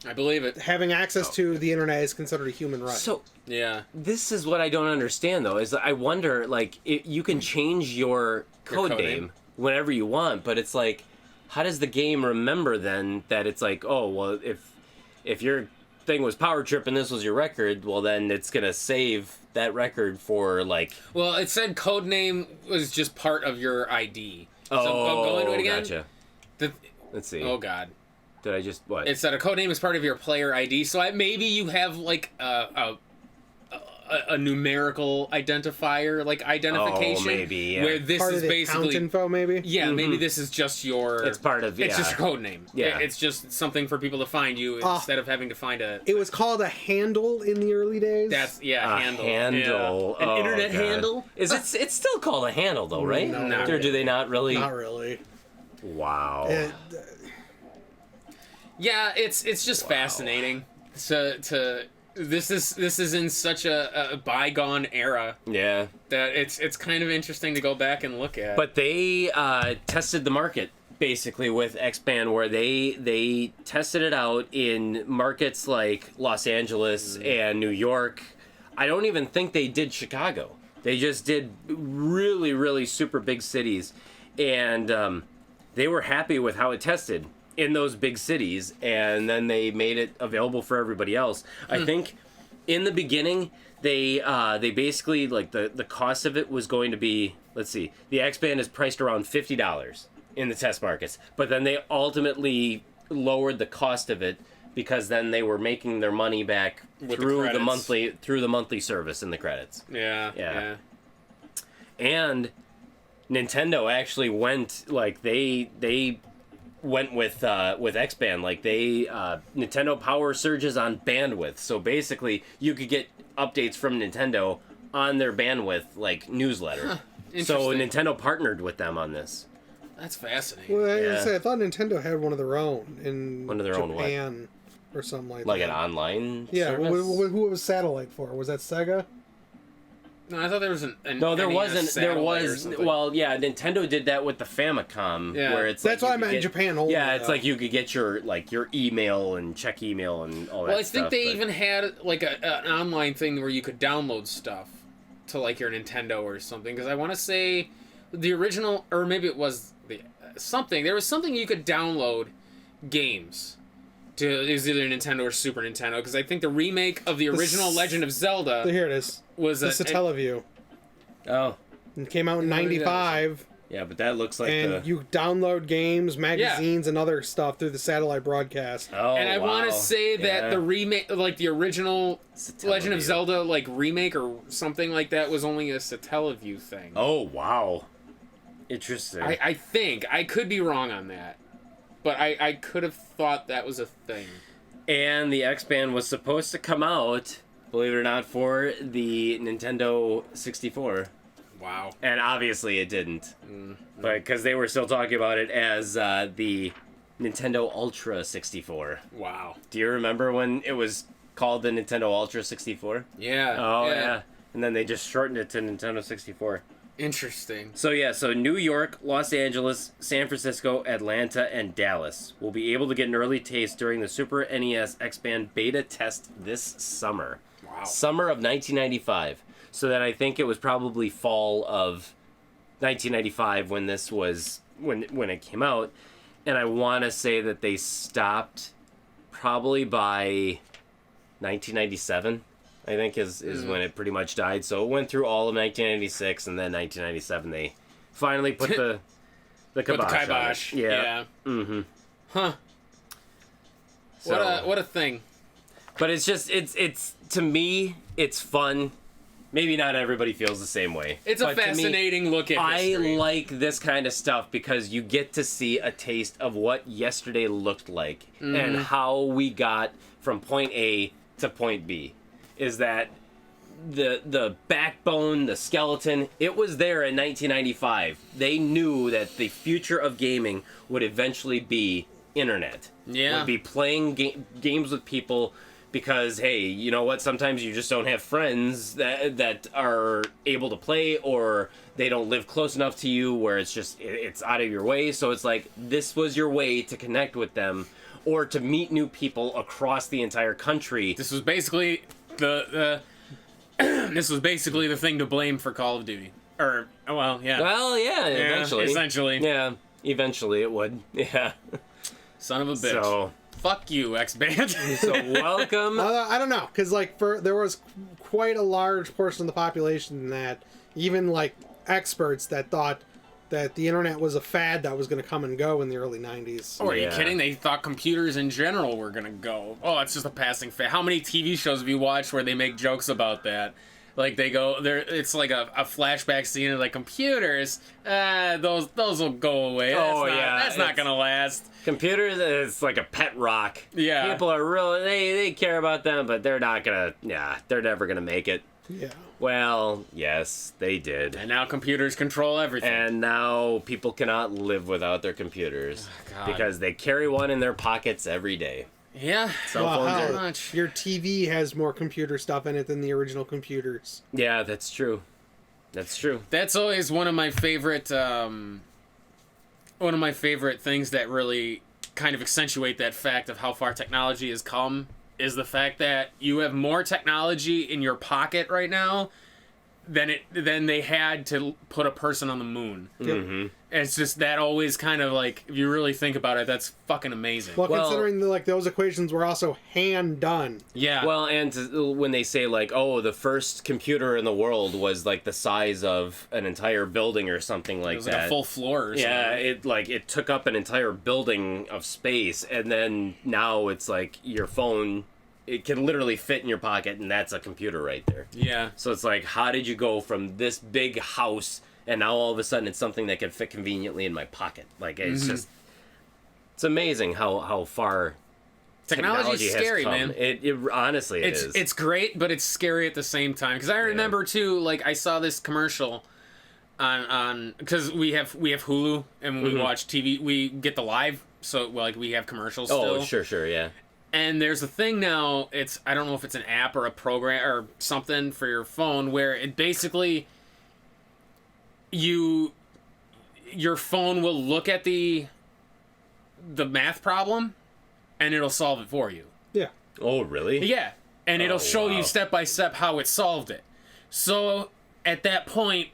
B: I believe it.
C: Having access to the internet is considered a human right.
A: So
B: Yeah.
A: this is what I don't understand though. Is that I wonder, like, you can change your code
B: code
A: name
B: name.
A: whenever you want, but it's like, how does the game remember then that it's like, oh well, if your thing was Power Trip and this was your record, well then it's gonna save that record for like.
B: Well, it said code name was just part of your ID.
A: Oh,
B: So go into it again.
A: Gotcha.
B: The-
A: Let's see.
B: oh God.
A: Did I just what?
B: It said a code name is part of your player ID. So maybe you have like a numerical identifier, like identification.
A: Oh, maybe, yeah.
B: Where this
C: Part
B: is
C: of the account
B: basically.
C: info, maybe.
B: Yeah, maybe this is just your.
A: It's part of.
B: It's
A: yeah.
B: just a code name.
A: Yeah.
B: It's just something for people to find you instead of having to find a.
C: It was called a handle in the early days.
B: That's
A: A
B: handle.
A: handle.
B: Yeah. An
A: Oh,
B: internet
A: God.
B: handle.
A: Is it? It's still called a handle though, right?
C: No.
B: Not
A: Or do they not really?
C: Not really.
A: Wow.
B: Yeah, it's just fascinating. To this is in such a bygone era
A: Yeah.
B: that it's kind of interesting to go back and look at.
A: But they tested the market basically with Xband, where they tested it out in markets like Los Angeles and New York. I don't even think they did Chicago. They just did really, really super big cities, and they were happy with how it tested in those big cities, and then they made it available for everybody else. I think in the beginning they basically, like, the cost of it was going to be, let's see, the Xband is priced around $50 in the test markets, but then they ultimately lowered the cost of it because then they were making their money back
B: With the
A: through the
B: credits.
A: monthly service and the credits.
B: yeah.
A: And Nintendo actually went, like, they went with Xband, like Nintendo Power surges on bandwidth. So basically, you could get updates from Nintendo on their bandwidth, like, newsletter. So
B: Interesting.
A: Nintendo partnered with them on this.
B: That's fascinating.
C: Well,
A: Yeah.
C: I thought Nintendo had one of their own in
A: One of their own what?
C: Japan or something like
A: Like
C: that.
A: an online
C: Yeah,
A: service?
C: who was satellite for? Was that Sega?
B: No, I thought there was
A: No, there
B: NES
A: wasn't. There
B: satellite or
A: was.
B: something.
A: Well, yeah, Nintendo did that with the Famicom,
B: Yeah.
A: where it's.
C: That's
A: like
C: what I
A: you
C: meant
A: could
C: in Japan only,
A: Yeah, it's
C: though.
A: like you could get your email and check email and all that.
B: Well, I think
A: stuff,
B: they
A: but-
B: even had like an online thing where you could download stuff to like your Nintendo or something. Because I want to say the original, or maybe it was something. There was something you could download games to. It was either Nintendo or Super Nintendo. Because I think the remake of the original Legend of Zelda
C: Here it is.
B: was
C: It's a Teleview.
A: Oh,
C: It came out in
B: Yeah, maybe that was
C: '95,
A: yeah, but that looks like
C: and
A: the.
C: you download games, magazines, and other stuff through the satellite broadcast.
A: Oh,
B: And I want to
A: wow.
B: say that
A: Yeah.
B: the remake, like the original
A: It's a
B: Legend of
A: Teleview.
B: Zelda, like remake or something like that, was only a Satellaview thing.
A: Oh wow, interesting.
B: I think I could be wrong on that, but I could have thought that was a thing.
A: And the Xband was supposed to come out, believe it or not, for the Nintendo 64,
B: Wow.
A: and obviously it didn't. But because they were still talking about it as the Nintendo Ultra 64.
B: Wow.
A: Do you remember when it was called the Nintendo Ultra 64?
B: Yeah.
A: Oh yeah. And then they just shortened it to Nintendo 64.
B: Interesting.
A: So yeah, so New York, Los Angeles, San Francisco, Atlanta, and Dallas will be able to get an early taste during the Super NES Xband beta test this summer.
B: Wow.
A: Summer of 1995. So then I think it was probably fall of 1995 when this was when it came out, and I want to say that they stopped probably by 1997. I think is when it pretty much died. So it went through all of 1996, and then 1997 they finally put the kibosh.
B: kibosh. Yeah.
A: Mm-hmm.
B: Huh.
A: So,
B: What a thing.
A: But it's just it's to me it's fun. Maybe not everybody feels the same way.
B: It's a
A: but to me,
B: fascinating look at history.
A: I like this kind of stuff because you get to see a taste of what yesterday looked like and how we got from point A to point B. Is that the backbone, the skeleton, it was there in 1995. They knew that the future of gaming would eventually be internet.
B: Yeah.
A: Would be playing games with people. Because, hey, you know what? Sometimes you just don't have friends that are able to play, or they don't live close enough to you where it's out of your way. So it's like, this was your way to connect with them or to meet new people across the entire country.
B: This was basically this was basically the thing to blame for Call of Duty. Or, well, yeah.
A: Well, yeah, eventually.
B: Essentially.
A: Yeah, eventually it would. Yeah.
B: Son of a bitch.
A: So...
B: Fuck you, Xband.
A: So welcome.
C: I don't know, because like there was quite a large portion of the population that even like experts that thought that the internet was a fad that was going to come and go in the early 90s.
B: Oh, are you
A: Yeah.
B: kidding? They thought computers in general were gonna go. Oh, it's just a passing fad. How many TV shows have you watched where they make jokes about that? Like they go there, it's like a flashback scene of like computers. Those will go away. That's not gonna last.
A: Computers, it's like a pet rock.
B: Yeah.
A: People are really, they care about them, but they're not gonna, they're never gonna make it.
C: Yeah.
A: Well, yes, they did.
B: And now computers control everything.
A: And now people cannot live without their computers
B: God.
A: because they carry one in their pockets every day.
B: Yeah.
A: Cell
C: Well,
A: phones
C: hell,
A: are...
B: much.
C: Your TV has more computer stuff in it than the original computers.
A: Yeah, that's true. That's true.
B: That's always one of my favorite things that really kind of accentuate that fact of how far technology has come is the fact that you have more technology in your pocket right now than they had to put a person on the moon.
A: Mm-hmm.
B: And it's just that always kind of like, if you really think about it, that's fucking amazing.
C: Well,
A: Well-
C: considering like those equations were also hand done.
B: Yeah.
A: Well, and when they say like, oh, the first computer in the world was like the size of an entire building or something
B: it
A: like
B: was
A: that.
B: like a full floor or
A: Yeah,
B: something.
A: it took up an entire building of space, and then now it's like your phone, it can literally fit in your pocket, and that's a computer right there.
B: Yeah.
A: So it's like, how did you go from this big house, and now all of a sudden it's something that can fit conveniently in my pocket? Like, it's just, it's amazing how far
B: Technology is
A: has
B: scary,
A: come.
B: man.
A: It honestly, it is.
B: It's great, but it's scary at the same time. Because I remember too, like I saw this commercial on because we have Hulu, and when we watch TV, we get the live, so like we have commercials.
A: Oh,
B: still.
A: sure, yeah.
B: And there's a thing now. I don't know if it's an app or a program or something for your phone where it basically your phone will look at the math problem and it'll solve it for you.
C: Yeah.
A: Oh, really?
B: Yeah, and it'll show
A: wow.
B: you step by step how it solved it. So at that point,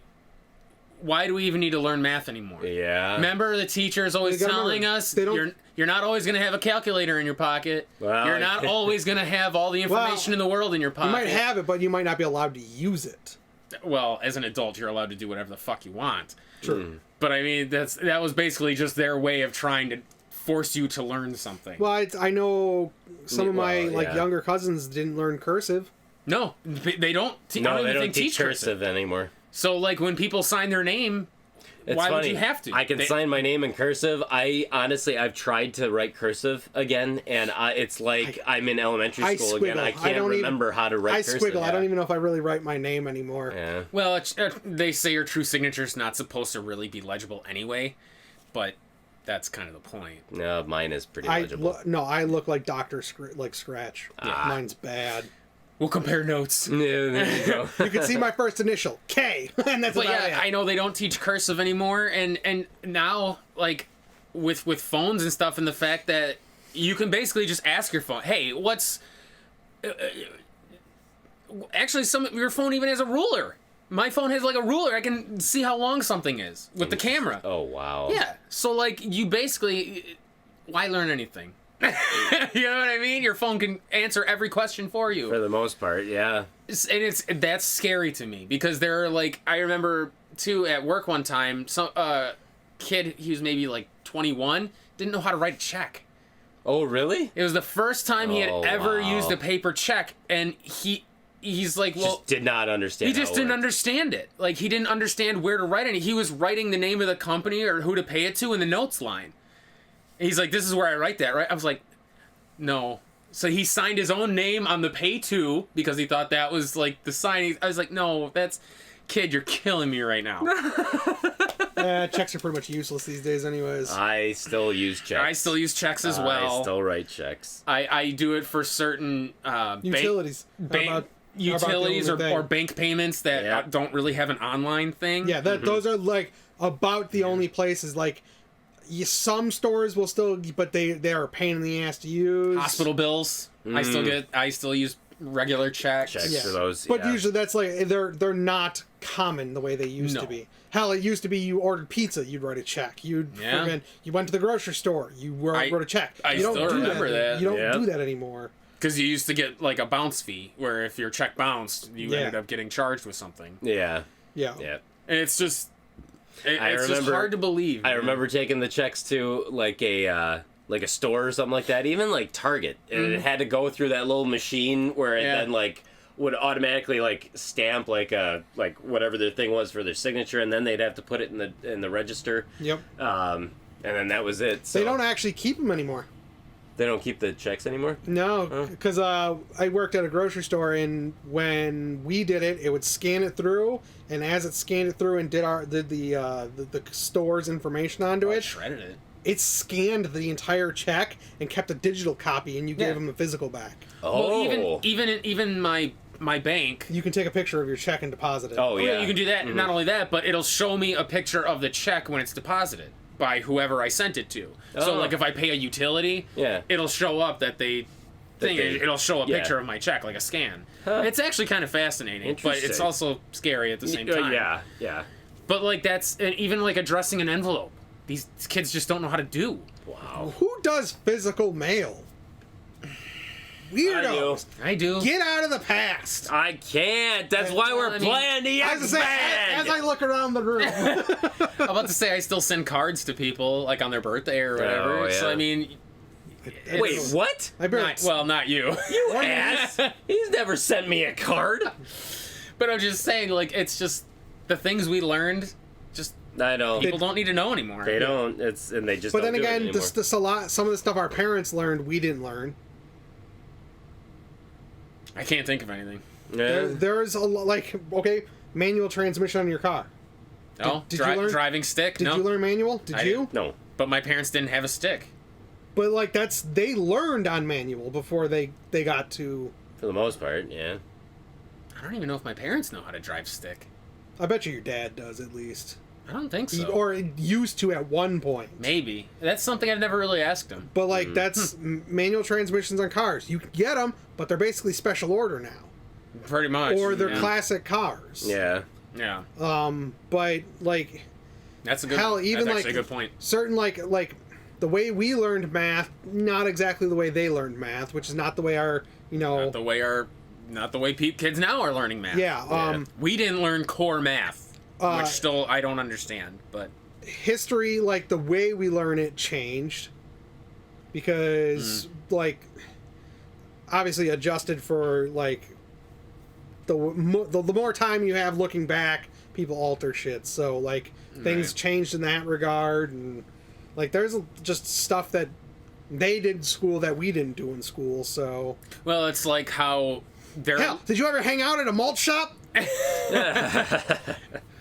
B: why do we even need to learn math anymore?
A: Yeah.
B: Remember the teachers always
C: You gotta
B: telling
C: remember,
B: us
C: they don't-
B: you're not always going to have a calculator in your pocket.
A: Well,
B: You're not always going to have all the information in the world in your pocket.
C: You might have it, but you might not be allowed to use it.
B: Well, as an adult, you're allowed to do whatever the fuck you want.
C: True.
B: But I mean, that was basically just their way of trying to force you to learn something.
C: Well, I know some of my
A: Well, yeah.
C: younger cousins didn't learn cursive.
B: No, they don't. I
A: No,
B: don't
A: they
B: even
A: don't
B: think
A: teach cursive anymore.
B: So, like, when people sign their name,
A: It's
B: why would
A: funny.
B: you have to?
A: I can
B: They-
A: sign my name in cursive. I've tried to write cursive again, and it's like I'm in elementary
C: I
A: school again.
C: squiggle.
A: I
C: I
A: can't
C: don't even-
A: remember how to write
C: I
A: cursive.
C: squiggle. I don't even know if I really write my name anymore.
A: Yeah.
B: Well, they say your true signature is not supposed to really be legible anyway, but that's kind of the point.
A: No, mine is pretty
C: I
A: legible.
C: look like Doctor Scratch. Mine's bad.
B: We'll compare notes.
A: Yeah, there you go.
C: You can see my first initial K, and that's
B: But
C: about
B: yeah,
C: it.
B: I know they don't teach cursive anymore, and now like with phones and stuff, and the fact that you can basically just ask your phone, "Hey, what's Actually, your phone even has a ruler. My phone has like a ruler. I can see how long something is with the camera.
A: Oh, wow.
B: Yeah. So like you basically, why learn anything? You know what I mean? Your phone can answer every question for you.
A: For the most part, yeah.
B: That's scary to me because there are like, I remember too at work one time, some kid, he was maybe like 21, didn't know how to write a check.
A: Oh, really?
B: It was the first time he had ever
A: wow.
B: used a paper check, and he's like, well,
A: Just did not understand.
B: he just didn't understand it. Like, he didn't understand where to write it. He was writing the name of the company or who to pay it to in the notes line. And he's like, this is where I write that, right? I was like, no. So he signed his own name on the pay to because he thought that was like the sign. I was like, no, kid, you're killing me right now.
C: Checks are pretty much useless these days anyways.
A: I still use checks.
B: I still use checks as well.
A: I still write checks.
B: I do it for certain
C: Utilities.
B: Utilities or bank payments that don't really have an online thing.
C: Yeah, those are like about the only places. Like some stores will still, but they are a pain in the ass to use.
B: Hospital bills. I still use regular checks.
A: Checks for those.
C: But usually that's like they're not common the way they used to be. Hell, it used to be you ordered pizza, you'd write a check. You went to the grocery store, you wrote a check.
B: You don't remember that.
C: You don't do that anymore.
B: Because you used to get like a bounce fee, where if your check bounced, you ended up getting charged with something.
A: Yeah.
C: Yeah.
B: And it's just, it's just hard to believe.
A: I remember taking the checks to like a store or something like that, even like Target, and it had to go through that little machine where it then like would automatically like stamp like whatever their thing was for their signature, and then they'd have to put it in the register.
C: Yep.
A: And then that was it. So
C: they don't actually keep them anymore.
A: They don't keep the checks anymore?
C: No, because I worked at a grocery store, and when we did it, it would scan it through, and as it scanned it through and did the store's information onto it,
B: shredded it.
C: It scanned the entire check and kept a digital copy, and you gave them the physical back.
A: Oh,
B: well, even my bank,
C: you can take a picture of your check and deposit it.
A: Oh yeah,
B: you can do that. Not only that, but it'll show me a picture of the check when it's deposited by whoever I sent it to. So like if I pay a utility, it'll show up it'll show a picture of my check, like a scan. It's actually kind of fascinating, but it's also scary at the same time.
A: Yeah.
B: But like that's even like addressing an envelope. These kids just don't know how to do.
A: Wow.
C: Who does physical mail? Weirdos.
B: I do.
C: Get out of the past.
A: I can't. That's why we're playing the Xband.
C: As I look around the room.
B: I'm about to say I still send cards to people like on their birthday or whatever.
A: Oh, yeah.
B: So I mean,
A: wait, what?
B: Not you.
A: You ass. He's never sent me a card.
B: But I'm just saying, like, it's just the things we learned. Just
A: I know
B: people don't need to know anymore.
A: They don't. And they just.
C: But
A: don't
C: then again,
A: this
C: a lot. Some of the stuff our parents learned, we didn't learn.
B: I can't think of anything.
A: Yeah.
C: There's a lot, like, manual transmission on your car.
B: Oh,
C: did you learn
B: driving stick?
C: Did you learn manual? Did you?
A: No.
B: But my parents didn't have a stick.
C: But like they learned on manual before they got to.
A: For the most part, yeah.
B: I don't even know if my parents know how to drive stick.
C: I bet you your dad does at least.
B: I don't think so.
C: Or used to at one point.
B: Maybe. That's something I've never really asked him.
C: But like that's manual transmissions on cars. You can get them, but they're basically special order now.
B: Pretty much.
C: Or they're classic cars.
A: Yeah.
B: Yeah.
C: But like
B: that's a good that's actually a good point.
C: Certain like the way we learned math, not exactly the way they learned math, which is not the way our
B: not the way kids now are learning math.
C: Yeah.
B: We didn't learn core math. Which still I don't understand, but
C: history, like the way we learn it, changed because, like, obviously adjusted for like the more time you have looking back, people alter shit. So like things changed in that regard, and like there's just stuff that they did in school that we didn't do in school. So
B: it's like how
C: hell, did you ever hang out at a malt shop?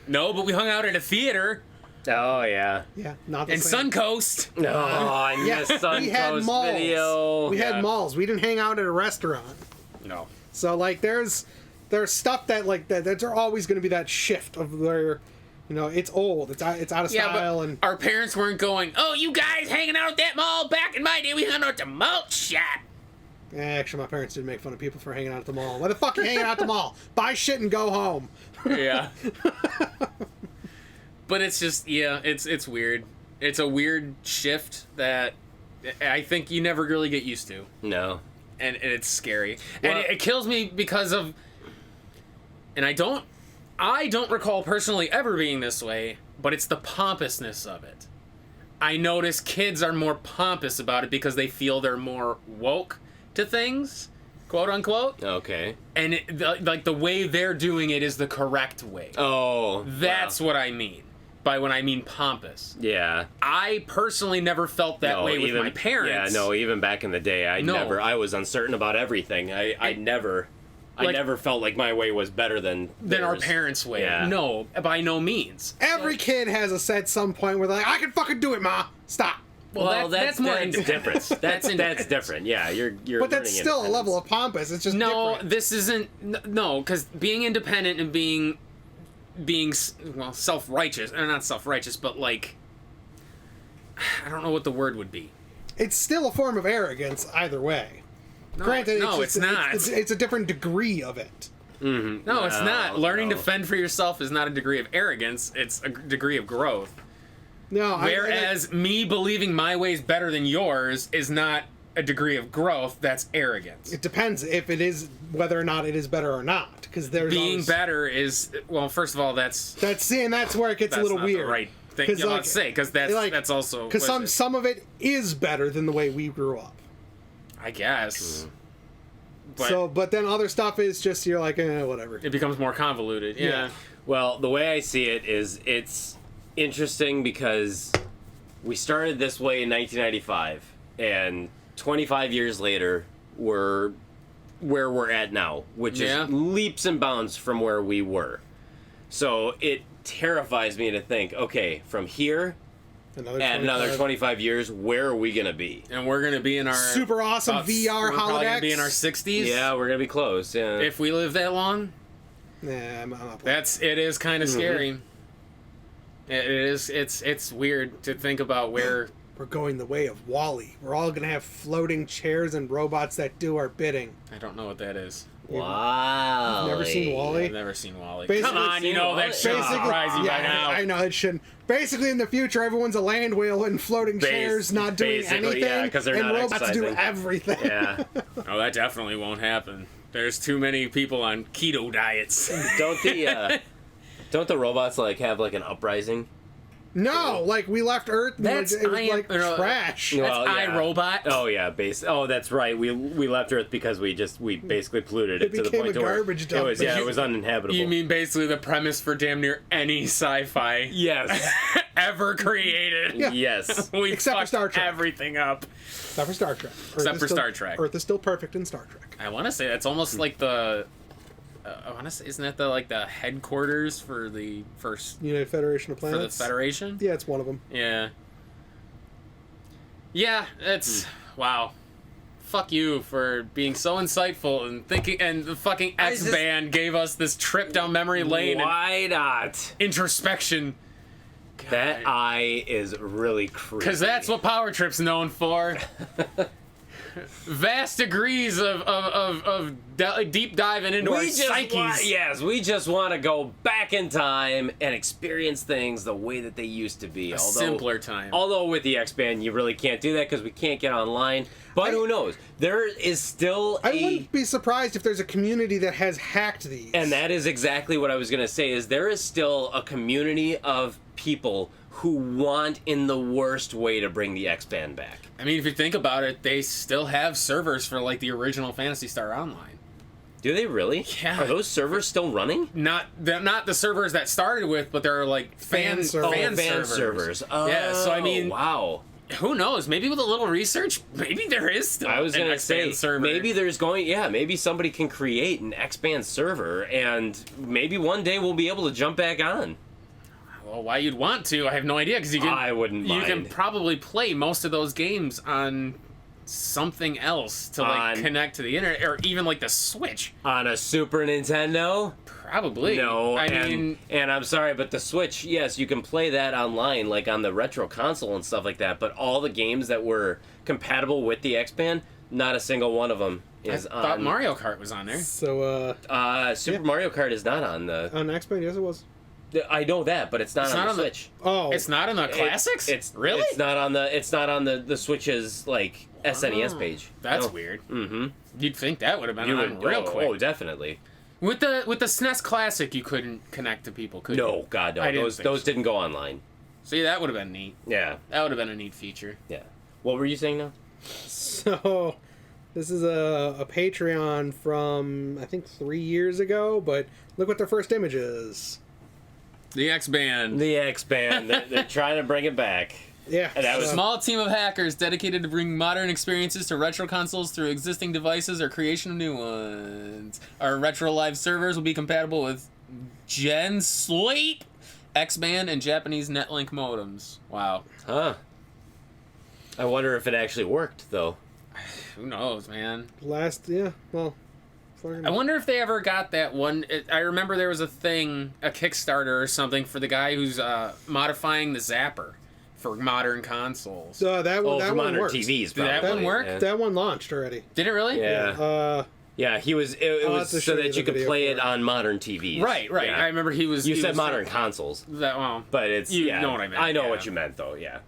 B: No, but we hung out at a theater.
A: Oh yeah.
C: Yeah, not the
B: In
C: same.
B: Suncoast.
A: Oh, I miss Suncoast
C: we had malls.
A: video.
C: We had malls. We didn't hang out at a restaurant.
B: No.
C: So like there's stuff that like that there's always going to be that shift of where it's old, it's out of style, and
B: our parents weren't going, "Oh, you guys hanging out at that mall? Back in my day, we hung out at the malt shop."
C: Actually, my parents didn't make fun of people for hanging out at the mall. Why the fuck are you hanging out at the mall? Buy shit and go home.
B: Yeah. But it's just, yeah, it's weird. It's a weird shift that I think you never really get used to.
A: No.
B: And it's scary.
A: Well,
B: and it kills me because of... And I don't recall personally ever being this way, but it's the pompousness of it. I notice kids are more pompous about it because they feel they're more woke to things, quote unquote.
A: Okay.
B: And like the way they're doing it is the correct way.
A: Oh.
B: That's what I mean by when I mean pompous.
A: Yeah.
B: I personally never felt that way with my parents.
A: Yeah, no, even back in the day, I was uncertain about everything. I never felt like my way was better than
B: our parents' way.
A: Yeah.
B: No, by no means.
C: Every kid has at some point where they're like, I can fucking do it, Ma. Stop.
B: Well, that's more
A: different. That's different. Yeah, you're.
C: But that's still a level of pompous. It's just different.
B: This isn't. No, because being independent and being self-righteous, or not self-righteous, but like, I don't know what the word would be.
C: It's still a form of arrogance either way.
B: No,
C: Granted,
B: it's not.
C: It's a different degree of it.
A: Mm-hmm.
B: No, it's not. Learning to fend for yourself is not a degree of arrogance. It's a degree of growth.
C: No,
B: Whereas me believing my way is better than yours is not a degree of growth. That's arrogance.
C: It depends if it is whether or not it is better or not. Because there's
B: being better is, well, first of all, that's
C: where it gets a little
B: not
C: weird.
B: The right thing to say, because that's also
C: because some of it is better than the way we grew up.
B: I guess.
C: But then other stuff is just you're like, whatever.
B: It becomes more convoluted. Yeah.
A: Well, the way I see it is it's interesting because we started this way in 1995, and 25 years later, we're where we're at now, which is leaps and bounds from where we were. So it terrifies me to think, okay, from here, another 25 years, where are we going to be?
B: And we're going to be in our...
C: super awesome VR holodeck.
B: We're probably going to be in our 60s.
A: Yeah, we're going to be close, yeah.
B: If we live that long.
C: Nah, I'm not
B: it is kind of scary. It is, it's weird to think about where...
C: We're going the way of WALL-E. We're all going to have floating chairs and robots that do our bidding.
B: I don't know what that is.
A: Wow.
C: You've never seen WALL-E?
B: I've never seen WALL-E.
C: Basically,
B: come on, you know that shouldn't surprise you by now.
C: I know it shouldn't. Basically, in the future, everyone's a land whale in floating chairs, not doing anything,
A: yeah, 'cause they're
C: and
A: not
C: robots
A: exercising.
C: do everything.
A: Yeah.
B: Oh, that definitely won't happen. There's too many people on keto diets.
A: Don't the robots like have like an uprising?
C: No, like we left Earth. And it was like trash.
B: That's iRobot.
A: Oh yeah, that's right. We left Earth because we basically polluted it to the point
C: became a garbage dump.
A: it was uninhabitable.
B: You mean basically the premise for damn near any sci-fi
A: yes
B: ever created?
C: Yeah.
A: Yes.
B: We
C: Except for Star Trek.
B: Everything up.
C: Except for Star Trek.
B: Except for Star Trek.
C: Earth is still perfect in Star Trek.
B: I want to say that's almost like the. I want to say, isn't that the headquarters for the first
C: United Federation of Planets?
B: For the Federation?
C: Yeah, it's one of them.
B: Yeah. Yeah, it's wow. Fuck you for being so insightful and thinking. And the fucking Xband gave us this trip down memory lane.
A: Why not?
B: Introspection. God.
A: That eye is really creepy.
B: Because that's what Power Trip's known for. Vast degrees of deep diving into our psyches.
A: We just want to go back in time and experience things the way that they used to be.
B: Simpler time.
A: Although with the Xband, you really can't do that because we can't get online. But who knows? There is still
C: I wouldn't be surprised if there's a community that has hacked these.
A: And that is exactly what I was going to say, is there is still a community of people who want in the worst way to bring the Xband back.
B: I mean, if you think about it, they still have servers for like the original Phantasy Star Online.
A: Do they really?
B: Yeah.
A: Are those servers still running?
B: Not the servers that started with, but they're like fan servers.
A: Oh,
B: yeah, so I mean,
A: wow.
B: Who knows? Maybe with a little research, maybe there is still.
A: I was going to say,
B: server.
A: maybe maybe somebody can create an Xband server, and maybe one day we'll be able to jump back on.
B: Well, why you'd want to, I have no idea, because
A: I wouldn't mind.
B: You can probably play most of those games on something else to connect to the internet, or even like the Switch.
A: On a Super Nintendo?
B: Probably.
A: No, and I'm sorry, but the Switch, yes, you can play that online, like on the Retro Console and stuff like that, but all the games that were compatible with the Xband, Not a single one of them
B: I
A: is
B: thought
A: on.
B: Mario Kart was on there.
C: So,
A: Super Mario Kart is not on the.
C: on Xband, yes, it was.
A: I know that, but it's not on
B: not
A: the
B: on the-
A: Switch.
C: Oh.
B: It's not on the classics.
A: It's
B: really.
A: It's not on the. It's not on the Switch's like SNES page.
B: That's
A: No.
B: weird.
A: Mm-hmm.
B: You'd think that would have been
A: You
B: on
A: would
B: real quick.
A: Oh, definitely.
B: With the SNES Classic, you couldn't connect to people, could you?
A: No, God, no.
B: I didn't
A: Those
B: think
A: those
B: so.
A: didn't go online.
B: See, that would have been neat.
A: Yeah,
B: That would have been a neat feature.
A: yeah. What were you saying now?
C: So, this is a Patreon from, I think, 3 years ago, but look what their first image is.
B: The Xband.
A: The Xband. they're trying to bring it back.
C: Yeah.
A: And that
B: A
A: was
B: small team of hackers dedicated to bring modern experiences to retro consoles through existing devices or creation of new ones. Our retro live servers will be compatible with Gen Sleep, Xband, and Japanese Netlink modems. Wow.
A: Huh. I wonder if it actually worked though.
B: Who knows, man?
C: Fucking-
B: I wonder if they ever got that one. I remember there was a thing, a Kickstarter or something, for the guy who's modifying the Zapper for modern consoles.
C: that
A: Oh,
C: one, that
A: for
C: one
A: modern
C: works.
A: TVs.
B: Did that
A: probably.
B: one work?
A: Yeah.
C: That one launched already.
B: Did it really?
A: Yeah. Yeah, he was. It
C: I'll
A: was
C: have to
A: so
C: show you
A: that
C: the
A: you could
C: video
A: play
C: for
A: it
C: it.
A: on modern TVs.
B: Right.
A: Yeah.
B: I remember he was.
A: You
B: he
A: said
B: was-
A: modern consoles,
B: That, well,
A: but it's
B: You
A: yeah.
B: know what I meant,
A: I know
B: yeah.
A: what you meant though. Yeah.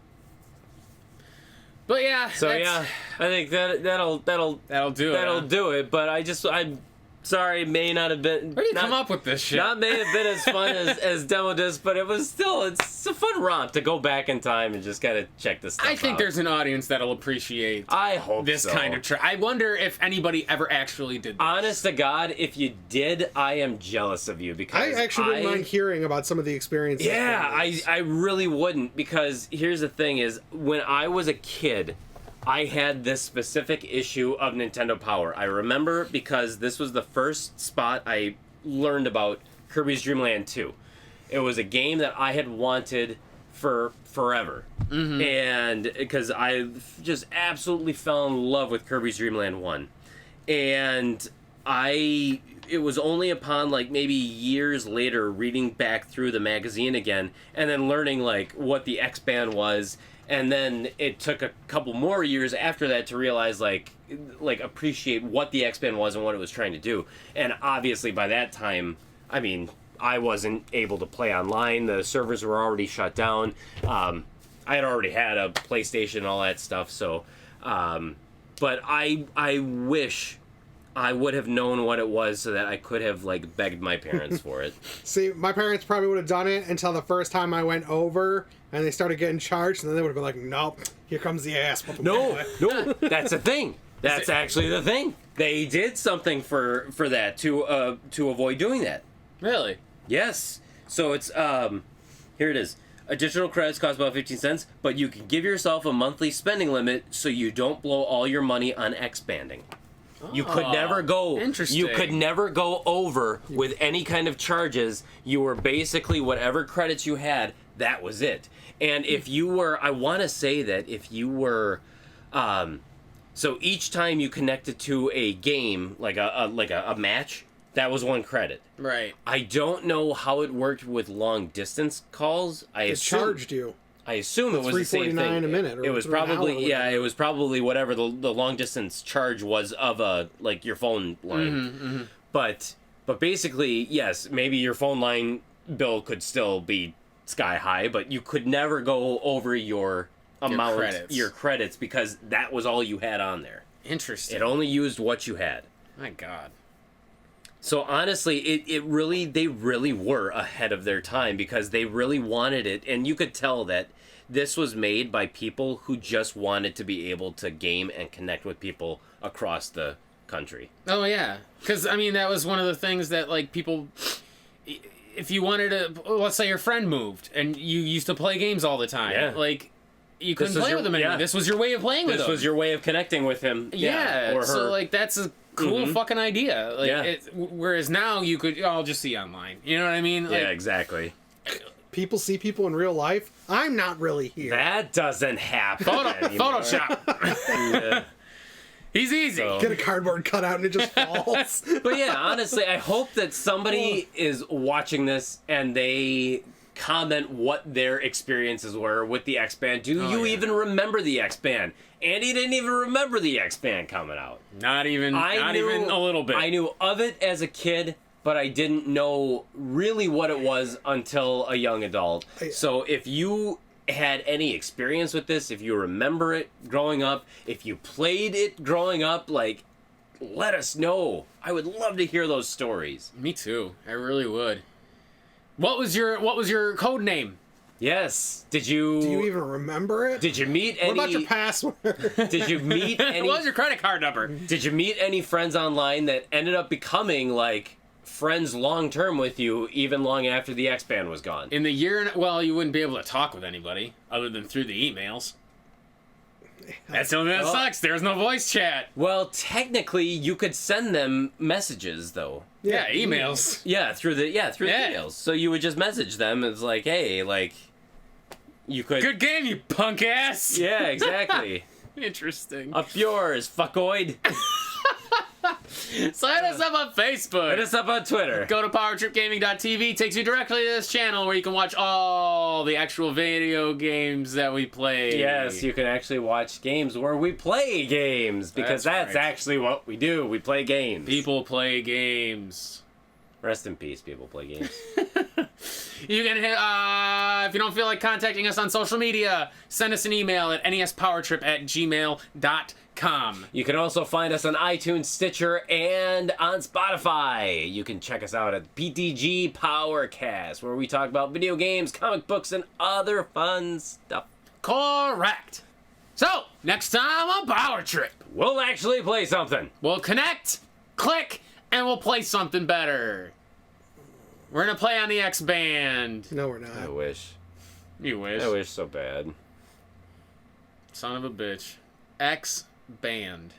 B: but yeah.
A: So yeah, I think that'll
B: that'll do it.
A: that'll
B: huh?
A: do it. But I'm sorry, it may not have been.
B: Where do you
A: not,
B: come up with this shit?
A: Not may have been as fun as Demo Disc, but it was still it's a fun romp to go back in time and just kind of check this stuff
B: I think
A: out.
B: there's an audience that'll appreciate
A: I hope
B: this
A: so.
B: kind of. I wonder if anybody ever actually did. This.
A: Honest to God, if you did, I am jealous of you because
C: I actually wouldn't mind hearing about some of the experiences.
A: Yeah,
C: from this.
A: I really wouldn't because here's the thing is when I was a kid, I had this specific issue of Nintendo Power. I remember because this was the first spot I learned about Kirby's Dream Land 2. It was a game that I had wanted for forever.
B: Mm-hmm.
A: And because I just absolutely fell in love with Kirby's Dream Land 1. And it was only upon like maybe years later reading back through the magazine again and then learning like what the Xband was, and then it took a couple more years after that to realize like appreciate what the Xband was and what it was trying to do. And obviously by that time, I mean, I wasn't able to play online. The servers were already shut down. I had already had a PlayStation and all that stuff. So, but I wish I would have known what it was so that I could have like begged my parents for it.
C: See, my parents probably would have done it until the first time I went over and they started getting charged, and then they would have been like, nope, here comes the ass.
A: No, that's the thing. That's actually the thing. They did something for that to avoid doing that.
B: Really?
A: Yes. So it's here it is. Additional credits cost about 15 cents, but you can give yourself a monthly spending limit so you don't blow all your money on Xbanding. You could never go.
B: Interesting.
A: You could never go over with any kind of charges. You were basically whatever credits you had. That was it. And if you were, I want to say that if you were, so each time you connected to a game, like a match, that was one credit.
B: Right.
A: I don't know how it worked with long distance calls.
C: It charged you.
A: I assume it was the same thing.
C: $3.49 a minute, or
A: It was
C: an hour,
A: probably
C: whatever.
A: it was probably whatever the long distance charge was of a like your phone line. But basically, yes, maybe your phone line bill could still be sky high, but you could never go over your amount, your credits, because that was all you had on there.
B: Interesting.
A: It only used what you had.
B: My God.
A: So honestly, they really were ahead of their time because they really wanted it, and you could tell that this was made by people who just wanted to be able to game and connect with people across the country.
B: Oh yeah, because I mean that was one of the things that like people, if you wanted to, let's say your friend moved and you used to play games all the time,
A: Yeah.
B: like you couldn't
A: was
B: play
A: your-
B: with them anymore.
A: yeah.
B: This was your way of playing with them.
A: This was your way of connecting with him.
B: Yeah,
A: or her.
B: so like that's a cool fucking idea. Like,
A: Yeah.
B: whereas now you could, I'll just see online. You know what I mean? Like,
A: Yeah, exactly.
C: People see people in real life. I'm not really here.
A: That doesn't happen anymore.
B: Photoshop.
A: Yeah.
B: He's easy.
A: So-
C: Get a cardboard cutout and it just falls.
A: But yeah, honestly, I hope that somebody is watching this and they comment what their experiences were with the Xband. Do you
B: yeah.
A: even remember the Xband? Andy didn't even remember the Xband coming out.
B: Not even a little bit.
A: I knew of it as a kid, but I didn't know really what it was until a young adult. So if you had any experience with this, if you remember it growing up, if you played it growing up, like, let us know. I would love to hear those stories.
B: Me too. I really would. What was your code name?
A: Yes. Did you...
C: Do you even remember it?
A: Did you meet any...
C: What about your password?
A: Did you meet any...
B: What was your credit card number?
A: Did you meet any friends online that ended up becoming, like, friends long-term with you, even long after the Xband was gone?
B: In the year... Well, you wouldn't be able to talk with anybody other than through the emails. That's the only thing that sucks. There's no voice chat.
A: Well, technically, you could send them messages, though.
B: Yeah, emails.
A: Yeah, through the emails. So you would just message them. It's like, hey, like, you could...
B: Good game, you punk ass.
A: Yeah, exactly.
B: Interesting.
A: Up yours, fuckoid.
B: So hit us up on Facebook.
A: Hit us up on Twitter.
B: Go to powertripgaming.tv. Takes you directly to this channel where you can watch all the actual video games that we play.
A: Yes, you can actually watch games where we play games, because that's
B: right.
A: actually what we do. We play games.
B: People play games.
A: Rest in peace, people play games.
B: You can hit, if you don't feel like contacting us on social media, send us an email at nespowertrip@gmail.com.
A: You can also find us on iTunes, Stitcher, and on Spotify. You can check us out at PTG Powercast, where we talk about video games, comic books, and other fun stuff.
B: Correct. So, next time on Power Trip,
A: We'll actually play something.
B: we'll connect, click, and we'll play something better. We're gonna play on the Xband.
C: No, we're not.
A: I wish.
B: You wish.
A: I wish so bad.
B: Son of a bitch. Xband.